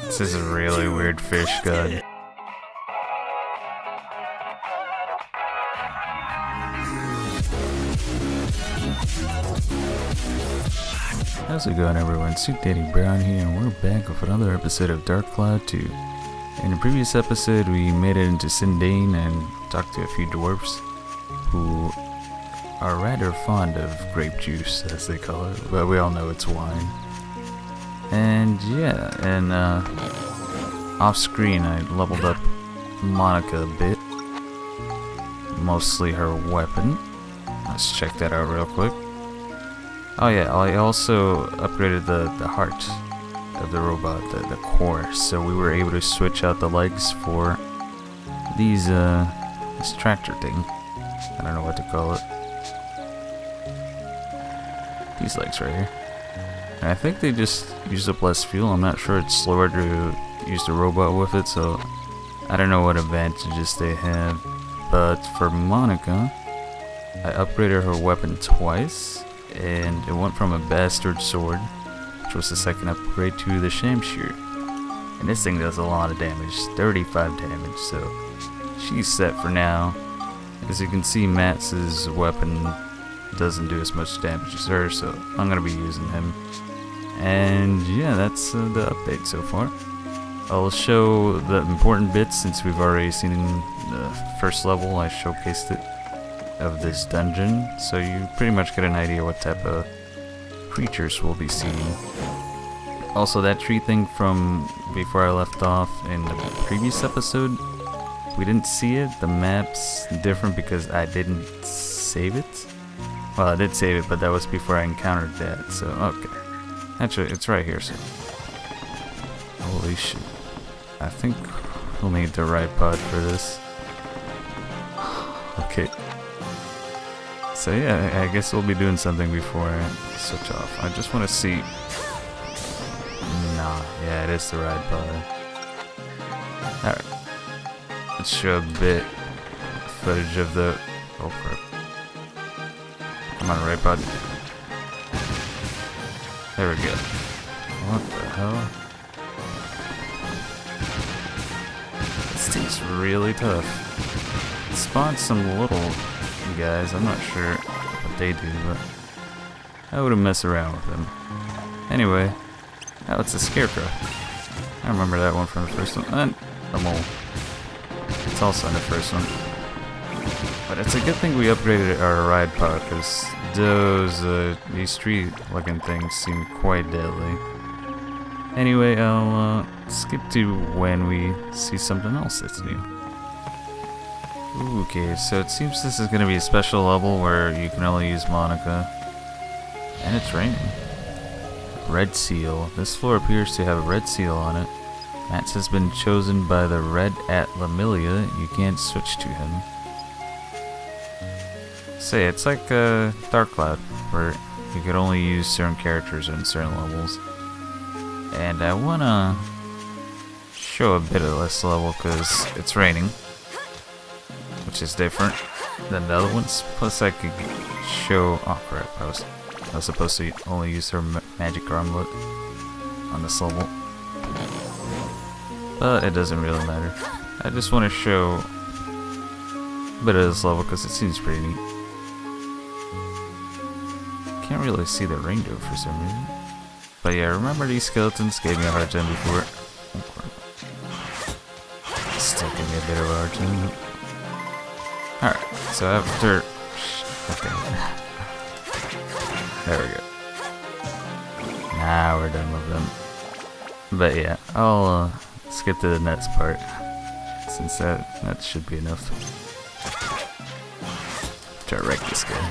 This is a really weird fish gun. How's it going, everyone? Suit Daddy Brown here, and we're back with another episode of Dark Cloud 2. In the previous episode, we made it into Sindane and talked to a few dwarfs who are rather fond of grape juice, as they call it, but we all know it's wine. And yeah, and off screen I leveled up Monica a bit, mostly her weapon. Let's check that out real quick. Oh yeah, I also upgraded the heart of the robot, the core, so we were able to switch out the legs for these this tractor thing. I don't know what to call it. These legs right here. And I think they just use up less fuel. I'm not sure, it's slower to use the robot with it, so I don't know what advantages they have. But for Monica, I upgraded her weapon twice, and it went from a bastard sword, which was the second upgrade, to the shamshear. And this thing does a lot of damage, 35 damage, so she's set for now. As you can see, Max's weapon doesn't do as much damage as hers, so I'm gonna be using him. And yeah, that's the update so far. I'll show the important bits since we've already seen in the first level. I showcased it, of this dungeon, so you pretty much get an idea what type of creatures we'll be seeing. Also, that tree thing from before I left off in the previous episode, we didn't see it. The map's different because I didn't save it. Well, I did save it, but that was before I encountered that, so okay. Actually, it's right here, so. Holy shit. I think we'll need the right pod for this. Okay. So yeah, I guess we'll be doing something before I switch off. I just want to see. Nah, yeah, it is the ride pod. Alright. Let's show a bit footage of the. Oh crap. Come on, ride pod. There we go. What the hell? This thing's really tough. It spawns some little guys, I'm not sure what they do, but I wouldn't mess around with them. Anyway, oh, it's a scarecrow. I remember that one from the first one. And a mole. It's also in the first one. But it's a good thing we upgraded our ride pod, because these tree-looking things seem quite deadly. Anyway, I'll skip to when we see something else that's new. Okay, so it seems this is going to be a special level where you can only use Monica. And it's raining. Red seal. This floor appears to have a red seal on it. Max has been chosen by the Red at Lamilia. You can't switch to him. Say, it's like Dark Cloud, where you could only use certain characters in certain levels. And I want to show a bit of this level because it's raining, which is different than the other ones. Plus I could show, oh crap, I was supposed to only use her magic armlet on this level. But it doesn't really matter. I just want to show a bit of this level because it seems pretty neat. Can't really see the rainbow for some reason. But yeah, remember these skeletons gave me a hard time before. Oh crap. Still give me a bit of a hard time. Alright, so after. Okay. There we go. Now we're done with them. But yeah, I'll skip to the next part, since that should be enough. Try to wreck this guy.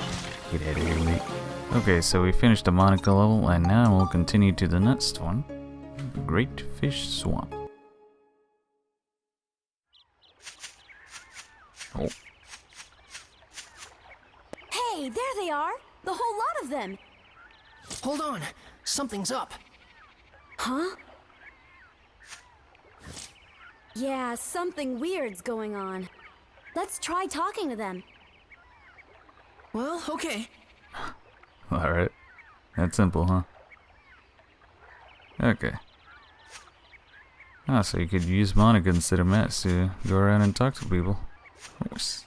Get out of here, mate. Okay, so we finished the Monica level, and now we'll continue to the next one. Great Fish Swamp. Oh. Hey, there they are! The whole lot of them! Hold on, something's up. Huh? Yeah, something weird's going on. Let's try talking to them. Well, okay. Alright. That's simple, huh? Okay. Ah, so you could use Monica instead of Matt to go around and talk to people. Nice.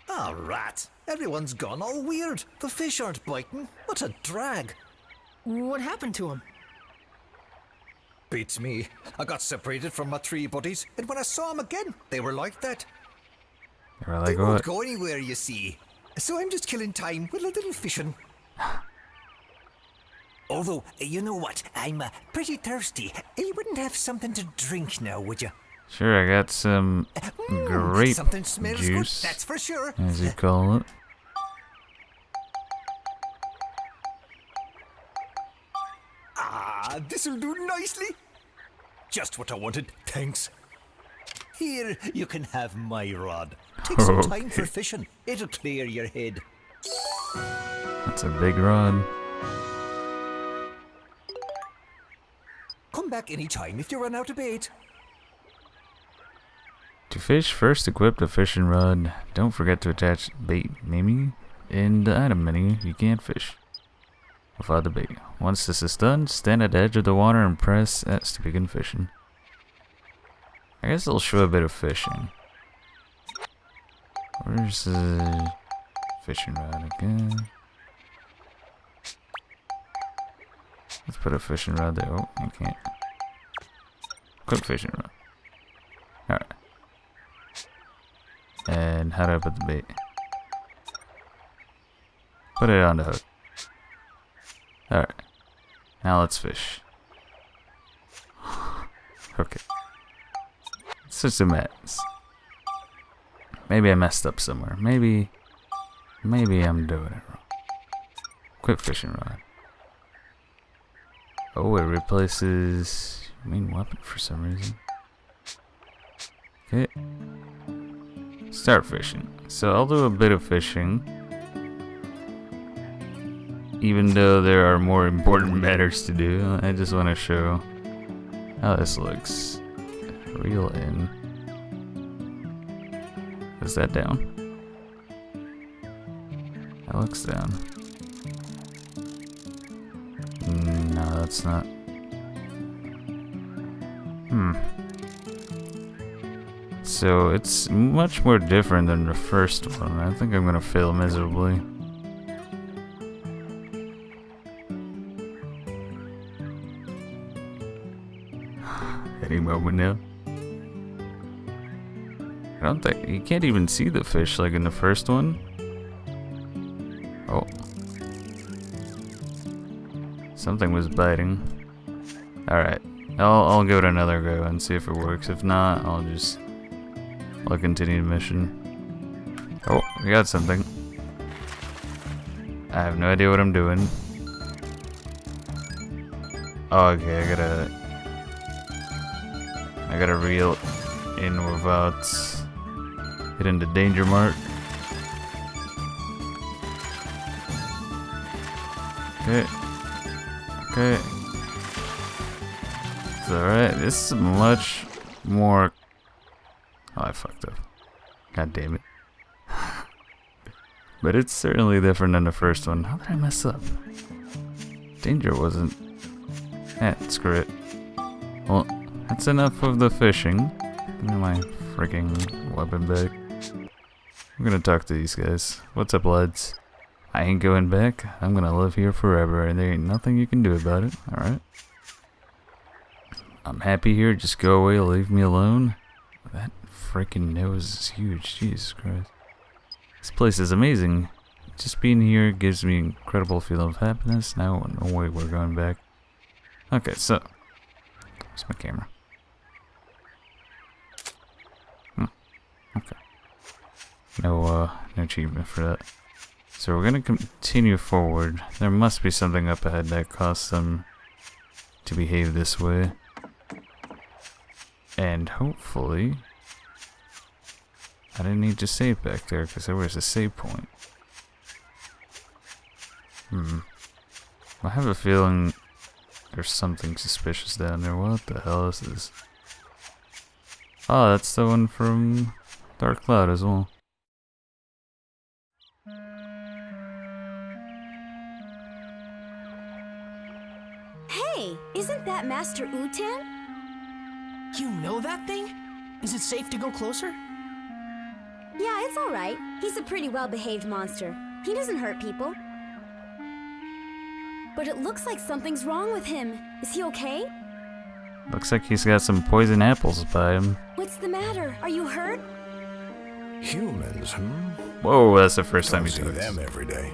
Ah, rat. Everyone's gone all weird. The fish aren't biting. What a drag. What happened to him? Beats me. I got separated from my three buddies, and when I saw them again, they were like that. You're They like, won't what? go anywhere, you see. So I'm just killing time with a little fishing. Although, you know what? I'm pretty thirsty. You wouldn't have something to drink now, would you? Sure, I got some grape Something smells good, juice, that's for sure. as you call it. Ah, this'll do nicely. Just what I wanted, thanks. Here, you can have my rod. Take some time for fishing. It'll clear your head. That's a big rod. Come back anytime if you run out of bait. To fish, first equip the fishing rod. Don't forget to attach bait menu. In the item menu, you can't fish without the bait. Once this is done, stand at the edge of the water and press S to begin fishing. I guess it'll show a bit of fishing. Where's the fishing rod again? Let's put a fishing rod there. Oh, I can't. Quick fishing rod. Alright. And how do I put the bait? Put it on the hook. Alright. Now let's fish. Okay. It's just a mess. Maybe I messed up somewhere. Maybe I'm doing it wrong. Quick fishing rod. Oh, it replaces main weapon for some reason. Okay. Start fishing. So I'll do a bit of fishing. Even though there are more important matters to do, I just want to show how this looks. Reel in. Is that down? That looks down. No, that's not. So it's much more different than the first one. I think I'm gonna fail miserably. Any moment now. I don't think you can't even see the fish like in the first one. Oh. Something was biting. Alright. I'll give it another go and see if it works. If not, I'll continue the mission. Oh, we got something. I have no idea what I'm doing. Oh, okay, I gotta reel in without hitting the danger mark. Okay. Okay. It's alright. This is much more. Oh, I fucked up. God damn it. But it's certainly different than the first one. How did I mess up? Danger wasn't. Screw it. Well, that's enough of the fishing. Give me my freaking weapon back. I'm gonna talk to these guys. What's up, lads? I ain't going back. I'm gonna live here forever, and there ain't nothing you can do about it. Alright. I'm happy here. Just go away. Leave me alone. That freaking nose is huge. Jesus Christ. This place is amazing. Just being here gives me an incredible feeling of happiness. Now, no way we're going back. Okay, so. Where's my camera? Okay. No achievement for that. So we're gonna continue forward. There must be something up ahead that caused them to behave this way. And hopefully I didn't need to save back there because there was a save point. I have a feeling there's something suspicious down there. What the hell is this? Oh, that's the one from Dark Cloud as well. Hey, isn't that Master Utan? You know that thing? Is it safe to go closer? Yeah, it's alright. He's a pretty well-behaved monster. He doesn't hurt people. But it looks like something's wrong with him. Is he okay? Looks like he's got some poison apples by him. What's the matter? Are you hurt? Humans, Whoa, that's the first time Don't he see talks. them every day.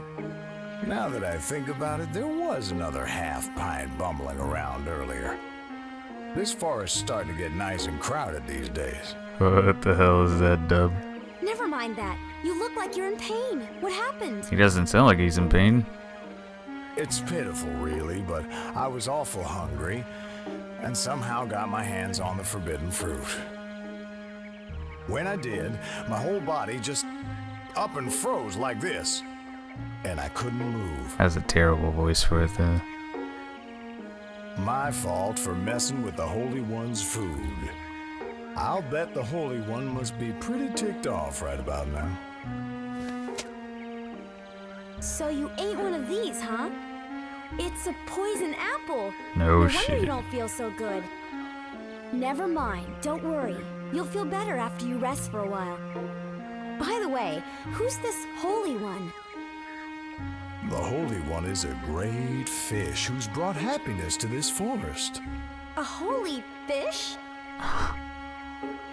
Now that I think about it, there was another half-pint bumbling around earlier. This forest's starting to get nice and crowded these days. What the hell is that, Dub? Never mind that. You look like you're in pain. What happened? He doesn't sound like he's in pain. It's pitiful, really, but I was awful hungry and somehow got my hands on the forbidden fruit. When I did, my whole body just up and froze like this, and I couldn't move. Has a terrible voice for it, though. My fault for messing with the Holy One's food. I'll bet the Holy One must be pretty ticked off right about now. So you ate one of these, huh? It's a poison apple. No wonder shit. you don't feel so good. Never mind. Don't worry. You'll feel better after you rest for a while. By the way, who's this Holy One? The Holy One is a great fish who's brought happiness to this forest. A holy fish?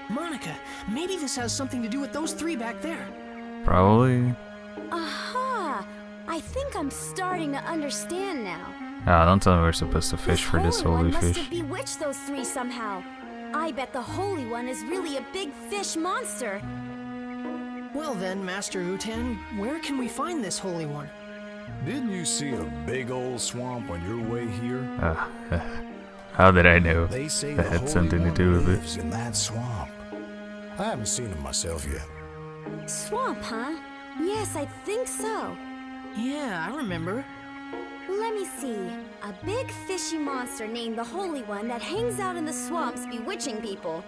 Monica, maybe this has something to do with those three back there. Probably. Aha! I think I'm starting to understand now. Ah, don't tell me we're supposed to fish for this Holy holy One must fish. have bewitched those three somehow. I bet the Holy One is really a big fish monster. Well then, Master Utan, where can we find this Holy One? Didn't you see a big old swamp on your way here? How did I know They say that the had Holy something to One do with it? lives in that swamp. I haven't seen him myself yet. Swamp, huh? Yes, I think so. Yeah, I remember. Let me see. A big fishy monster named the Holy One that hangs out in the swamps bewitching people.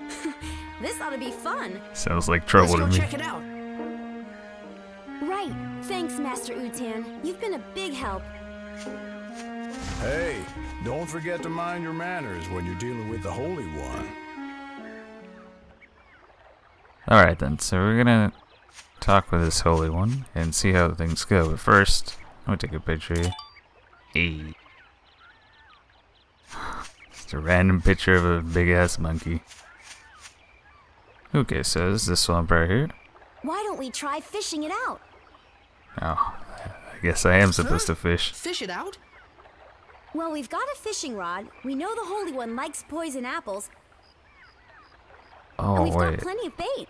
This ought to be fun. Sounds like trouble Let's to go me. check it out. Right. Thanks, Master Utan. You've been a big help. Hey, don't forget to mind your manners when you're dealing with the Holy One. Alright then, so we're gonna talk with this Holy One and see how things go. But first, I'm gonna take a picture here. Hey. Just a random picture of a big ass monkey. Okay, so this is the swamp right here. Why don't we try fishing it out? Oh, I guess I am supposed to fish. Fish it out? Well, we've got a fishing rod. We know the Holy One likes poison apples. And Oh we've got wait, plenty of bait.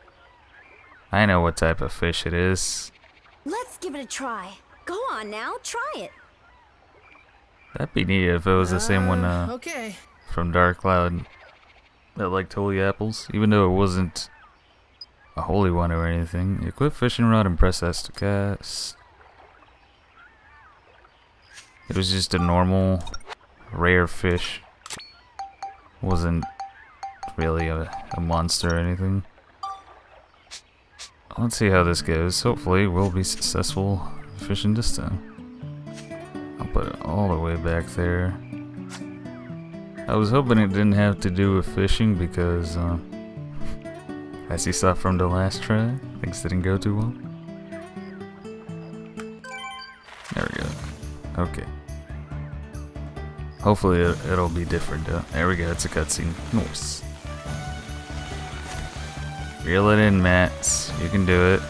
I know what type of fish it is. Let's give it a try. Go on now, try it. That'd be neat if it was the same one Okay. from Dark Cloud that liked holy apples, even though it wasn't a holy one or anything. Equip fishing rod and press S to cast. It was just a normal, rare fish. Wasn't really a monster or anything. Let's see how this goes. Hopefully we'll be successful fishing this time. I'll put it all the way back there. I was hoping it didn't have to do with fishing because, as you saw from the last try, things didn't go too well. There we go. Okay. Hopefully it'll be different though. There we go, it's a cutscene. Nice. Reel it in, Matt. You can do it.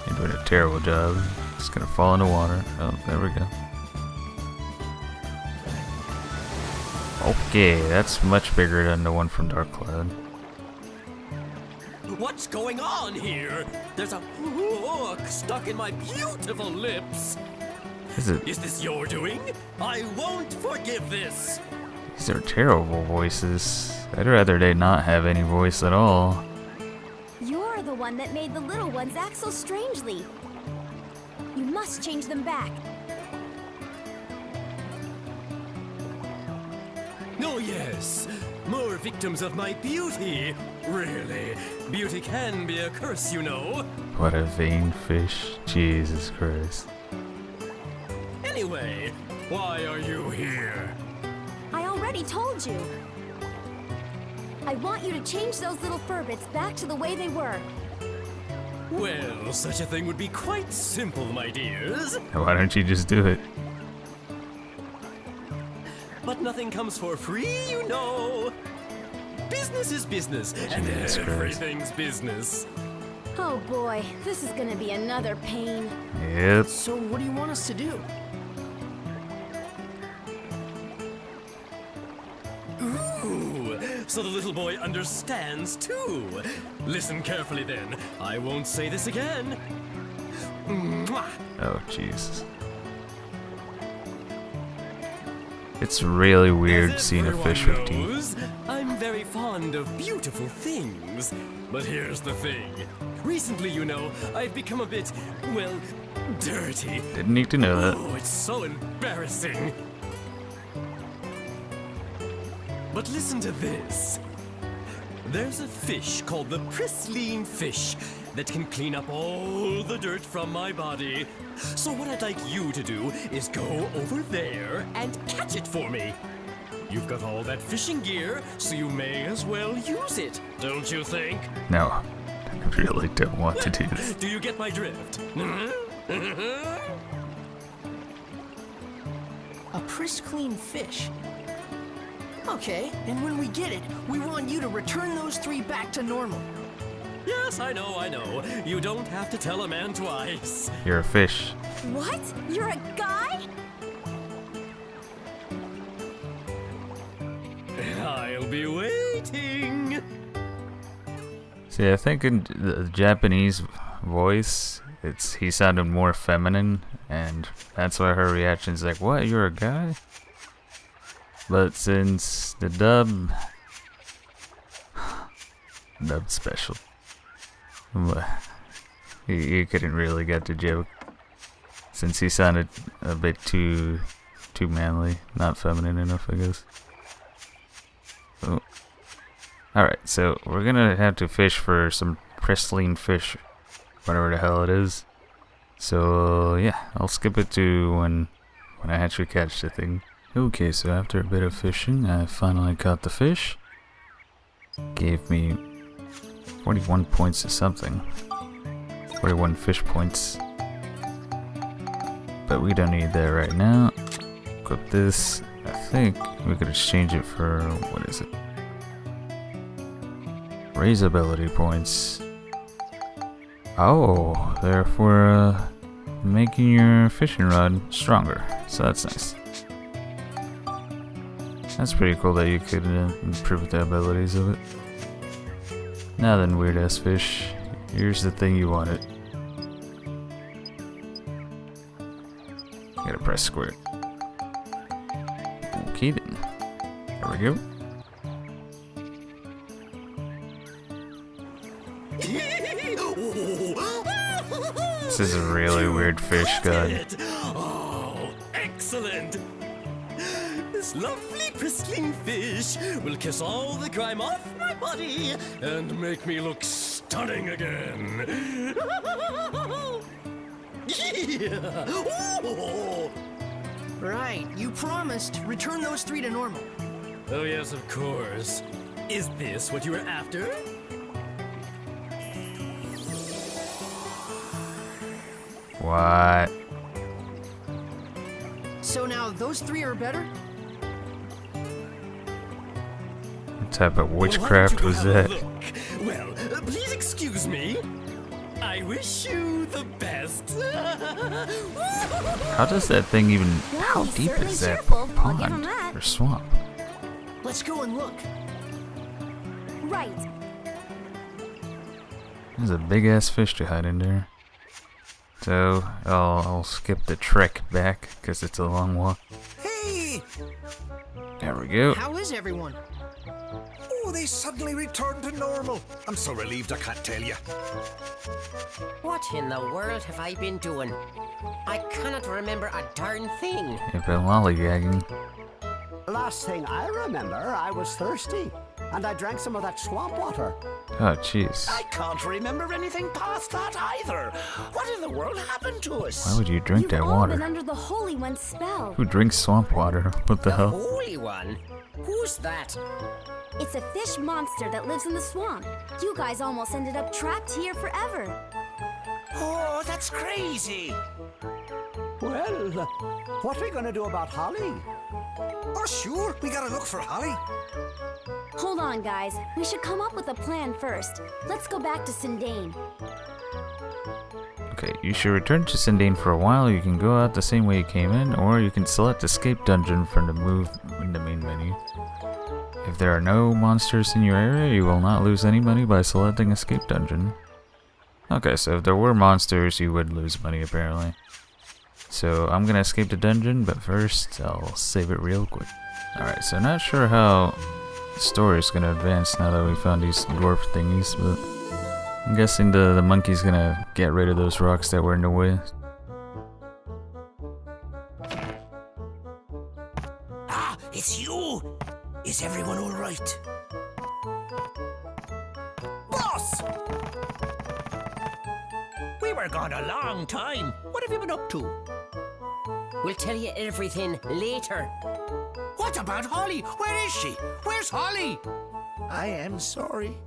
You're doing a terrible job. Just gonna fall in the water. Oh, there we go. Okay, that's much bigger than the one from Dark Cloud. What's going on here? There's a hook stuck in my beautiful lips. Is it? Is this your doing? I won't forgive this. These are terrible voices. I'd rather they not have any voice at all. You're the one that made the little ones act so strangely. You must change them back. Oh yes, more victims of my beauty. Really, beauty can be a curse, you know. What a vain fish. Jesus Christ. Anyway, why are you here? I already already told you. I want you to change those little furbits back to the way they were. Well, such a thing would be quite simple, my dears. Why don't you just do it? But nothing comes for free, you know. Business is business, and Jesus Christ. everything's business. Oh boy, this is gonna be another pain. Yep. So what do you want us to do? Ooh, so the little boy understands too. Listen carefully then. I won't say this again. Mwah. Oh, Jesus. It's really weird As seeing a everyone fish with teeth. knows, I'm very fond of beautiful things. But here's the thing. Recently, you know, I've become a bit, well, dirty. Didn't need to know that. Oh, it's so embarrassing. But listen to this. There's a fish called the pristine fish that can clean up all the dirt from my body. So what I'd like you to do is go over there and catch it for me. You've got all that fishing gear, so you may as well use it, don't you think? No, I really don't want to do this. Do you get my drift? A pristine fish. Okay, and when we get it, we want you to return those 3 back to normal. Yes, I know. You don't have to tell a man twice. You're a fish. What? You're a guy? I'll be waiting. See, I think in the Japanese voice, he sounded more feminine, and that's why her reaction's like, "What? You're a guy?" But since the dub special, you couldn't really get the joke, since he sounded a bit too manly, not feminine enough, I guess. Oh. Alright, so we're gonna have to fish for some pristine fish, whatever the hell it is. So yeah, I'll skip it to when I actually catch the thing. Okay, so after a bit of fishing, I finally caught the fish. Gave me 41 points or something. 41 fish points. But we don't need that right now. Equip this. I think we could exchange it for, what is it? Raise ability points. Oh, they're for making your fishing rod stronger. So that's nice. That's pretty cool that you could improve the abilities of it. Now then, weird ass fish, here's the thing you wanted. Gotta press square. Okay then. There we go. This is a really weird fish, God. Oh, excellent. This lovely pristine fish will kiss all the grime off my body and make me look stunning again. Yeah. Oh. Right, you promised. Return those 3 to normal. Oh yes, of course. Is this what you were after? What? So now those 3 are better? What type of Why don't witchcraft you was have a that? look? Well, please excuse me. I wish you the best. How does that thing even... Well, How he's deep certainly is that cheerful, I'll give him pond that. or swamp? Let's go and look. Right. There's a big ass fish to hide in there. So I'll skip the trek back because it's a long walk. Hey! There we go. How is everyone? Oh, they suddenly returned to normal. I'm so relieved I can't tell you. What in the world have I been doing? I cannot remember a darn thing. You've been lollygagging. Last thing I remember, I was thirsty, and I drank some of that swamp water. Oh, jeez. I can't remember anything past that either. What in the world happened to us? Why would you drink You've that all been water? under the Holy One's spell. Who drinks swamp water? What the hell? Holy one. Who's that? It's a fish monster that lives in the swamp. You guys almost ended up trapped here forever. Oh, that's crazy. Well, what are we gonna do about Holly? Oh, sure, we gotta look for Holly. Hold on, guys. We should come up with a plan first. Let's go back to Sindane. Okay, you should return to Sindane for a while. You can go out the same way you came in, or you can select Escape Dungeon from the move in the main menu. If there are no monsters in your area, you will not lose any money by selecting Escape Dungeon. Okay, so if there were monsters, you would lose money apparently. So I'm gonna escape the dungeon, but first I'll save it real quick. Alright, so not sure how the story is gonna advance now that we found these dwarf thingies, but I'm guessing the monkey's gonna get rid of those rocks that were in the way. Ah, it's you! Is everyone alright? Boss! We were gone a long time. What have you been up to? We'll tell you everything later. What about Holly? Where is she? Where's Holly? I am sorry,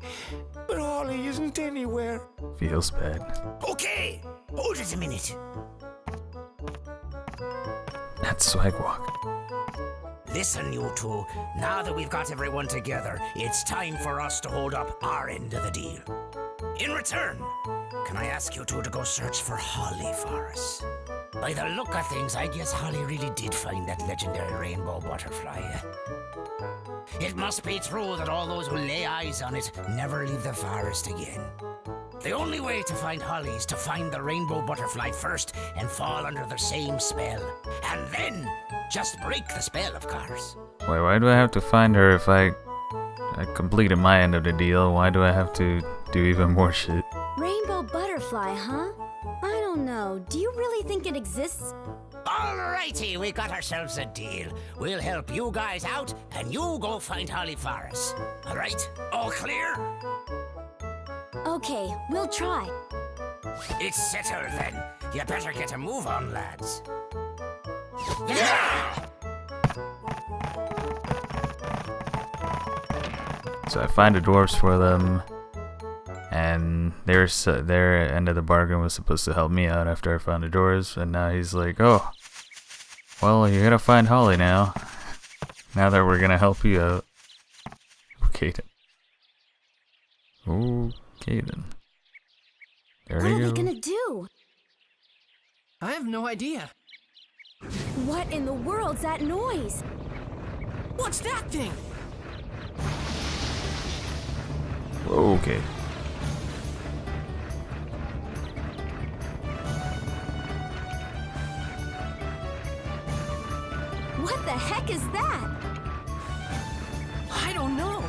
but Holly isn't anywhere. Feels bad. Okay, hold it a minute. That's swag walk. Listen, you two. Now that we've got everyone together, it's time for us to hold up our end of the deal. In return, can I ask you two to go search for Holly for us? By the look of things, I guess Holly really did find that legendary rainbow butterfly. It must be true that all those who lay eyes on it never leave the forest again. The only way to find Holly is to find the rainbow butterfly first and fall under the same spell. And then, just break the spell, of course. Wait, why do I have to find her if I completed my end of the deal? Why do I have to do even more shit? Rainbow butterfly, huh? I don't know. Do you really think it exists? Alrighty, we got ourselves a deal. We'll help you guys out, and you go find Holly for us. Alright? All clear? Okay, we'll try. It's settled then. You better get a move on, lads. Yeah! So I find the dwarves for them, and their end of the bargain was supposed to help me out after I found the dwarves, and now he's like, oh, well, you gotta find Holly now. Now that we're gonna help you out. Okay then. Okay then. There What we are go. they gonna do? I have no idea. What in the world's that noise? What's that thing? Okay. What the heck is that? I don't know.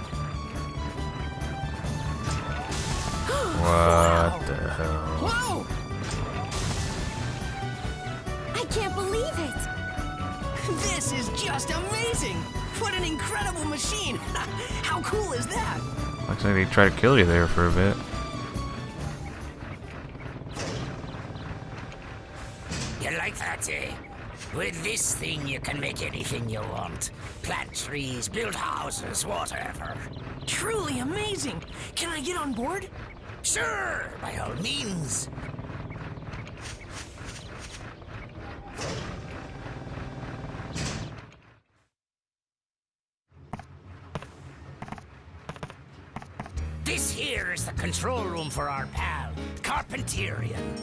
What the hell? Whoa! I can't believe it! This is just amazing! What an incredible machine! How cool is that? Looks like they tried to kill you there for a bit. You like that, eh? With this thing, you can make anything you want. Plant trees, build houses, whatever. Truly amazing! Can I get on board? Sure, by all means. This here is the control room for our pal, Carpenterian.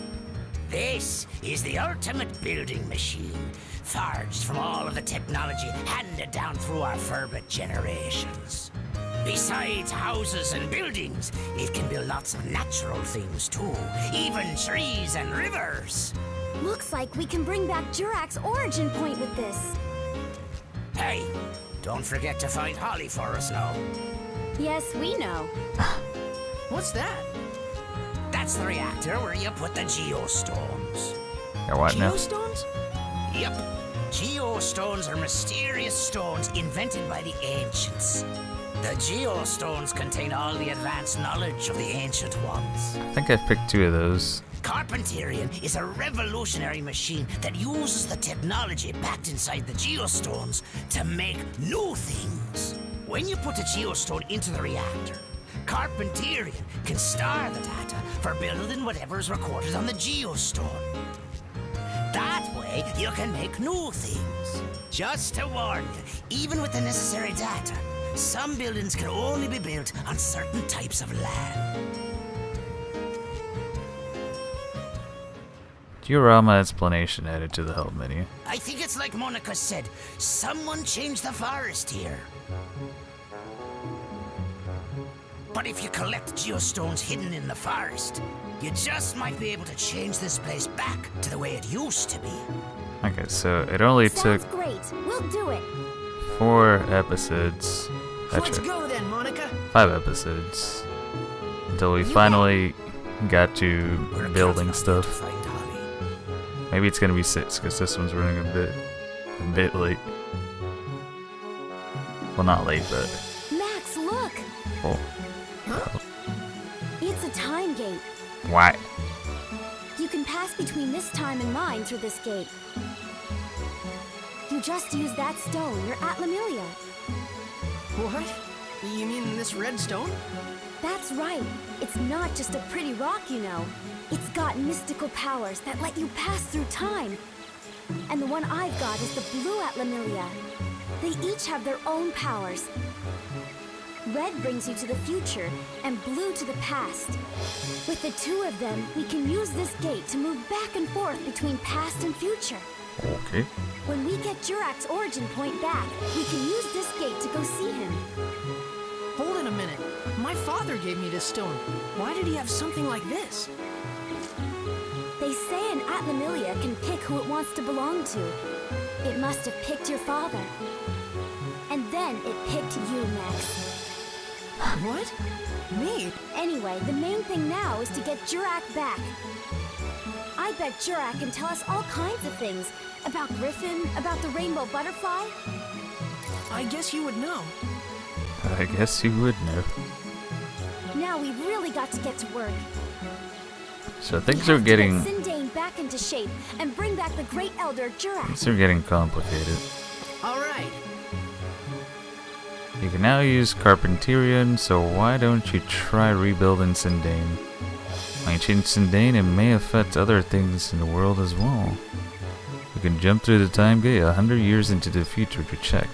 This is the ultimate building machine, forged from all of the technology handed down through our fervent generations. Besides houses and buildings, it can build lots of natural things too, even trees and rivers. Looks like we can bring back Jurak's origin point with this. Hey, don't forget to find Holly for us now. Yes, we know. What's that? That's the reactor where you put the geostones. Yeah, what now? Geostones? Yep. Geostones are mysterious stones invented by the ancients. The geostones contain all the advanced knowledge of the ancient ones. I think I picked 2 of those. Carpenterian is a revolutionary machine that uses the technology packed inside the geostones to make new things. When you put a geostone into the reactor, Carpenterian can store the data for building whatever's recorded on the geostone. That way, you can make new things. Just to warn you, even with the necessary data, some buildings can only be built on certain types of land. Diorama explanation added to the help menu. I think it's like Monica said, someone changed the forest here. But if you collect geostones hidden in the forest, you just might be able to change this place back to the way it used to be. Okay, so it only Sounds took great. We'll do it. 4 episodes. Let's go then, Monica. 5 episodes. Until we finally got to building stuff. Maybe it's gonna be 6 because this one's running a bit late. Well, not late, but Max, look. oh, It's a time gate. why? You can pass between this time and mine through this gate. You just use that stone. You're at Lemuria. What? You mean this red stone? That's right. It's not just a pretty rock, you know. It's got mystical powers that let you pass through time. And the one I've got is the blue at Lemuria. They each have their own powers. Red brings you to the future, and blue to the past. With the two of them, we can use this gate to move back and forth between past and future. Okay. When we get Jurak's origin point back, we can use this gate to go see him. Hold it a minute. My father gave me this stone. Why did he have something like this? They say an Atlamillia can pick who it wants to belong to. It must have picked your father. And then it picked you, Max. What? Me? Anyway, the main thing now is to get Jurak back. I bet Jurak can tell us all kinds of things. About Griffin, about the rainbow butterfly. I guess you would know. I guess you would know. Now we've really got to get to work. So things are getting Sindane back into shape and bring back the great elder Jurak. things are getting complicated. All right. You can now use Carpenterian, so why don't you try rebuilding Sindane? When you change Sindane, it may affect other things in the world as well. You can jump through the time gate 100 years into the future to check.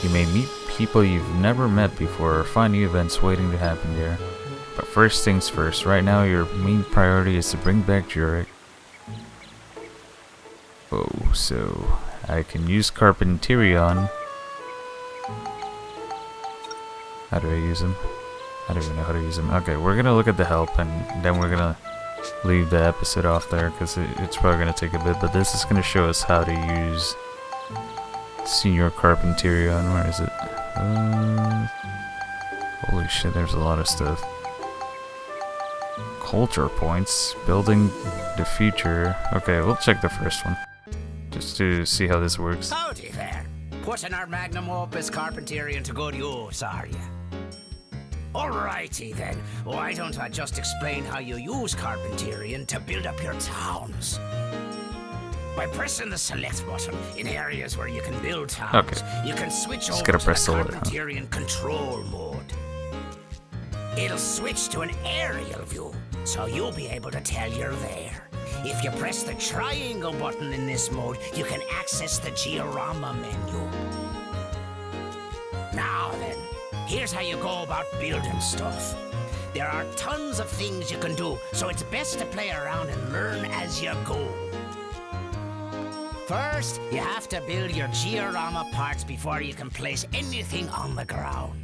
You may meet people you've never met before or find new events waiting to happen there. But first things first, right now your main priority is to bring back Jurak. Oh, so I can use Carpenterion. How do I use him? I don't even know how to use him. Okay, we're gonna look at the help and then we're gonna leave the episode off there because it's probably gonna take a bit, but this is gonna show us how to use Senior Carpenterion. Where is it? Holy shit, there's a lot of stuff. Culture points, building the future. Okay, we'll check the first one just to see how this works. Howdy there. Putting our magnum opus Carpenterian to good use, are you? Alrighty then, why don't I just explain how you use Carpenterian to build up your towns? By pressing the select button in areas where you can build towns, you can switch over to the Carpenterian control mode. It'll switch to an aerial view, so you'll be able to tell you're there. If you press the triangle button in this mode, you can access the diorama menu. Now then, here's how you go about building stuff. There are tons of things you can do, so it's best to play around and learn as you go. First, you have to build your diorama parts before you can place anything on the ground.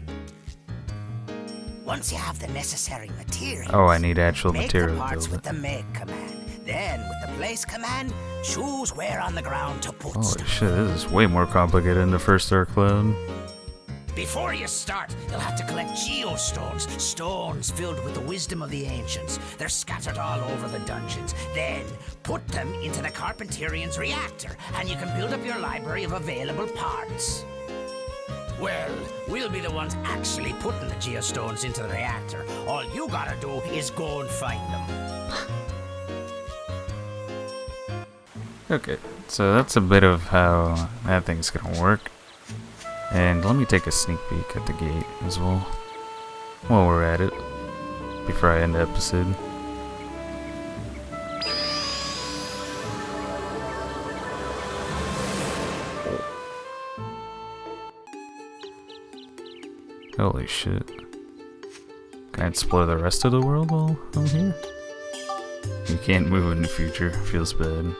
Once you have the necessary materials, I need actual make material the to parts build with the make command. Then, with the place command, choose where on the ground to put Holy stuff. shit, this is way more complicated than the first Dark Cloud. Before you start, you'll have to collect geostones, stones filled with the wisdom of the ancients. They're scattered all over the dungeons. Then, put them into the Carpenterian's reactor, and you can build up your library of available parts. Well, we'll be the ones actually putting the geostones into the reactor. All you gotta do is go and find them. Okay, so that's a bit of how that thing's gonna work. And let me take a sneak peek at the gate as well, while we're at it, before I end the episode. Holy shit. Can I explore the rest of the world while I'm here? You can't move in the future, feels bad.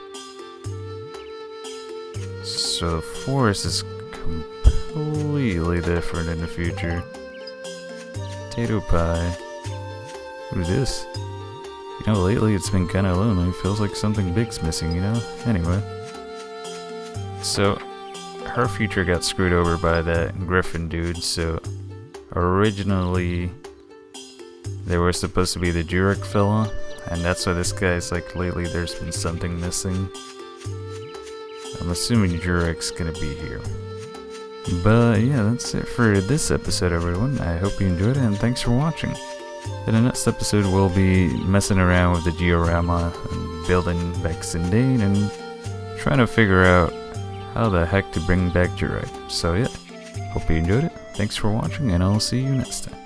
So the forest is completely different in the future. Potato pie. Who's this? You know, lately it's been kinda lonely, feels like something big's missing, you know? Anyway. So, her future got screwed over by that Griffin dude, so originally they were supposed to be the Jurek fella, and that's why this guy's like, lately there's been something missing. I'm assuming Jurek's gonna be here. But yeah, that's it for this episode, everyone. I hope you enjoyed it, and thanks for watching. In the next episode, we'll be messing around with the Georama and building Vexendane and trying to figure out how the heck to bring back Jurek. So yeah, hope you enjoyed it. Thanks for watching, and I'll see you next time.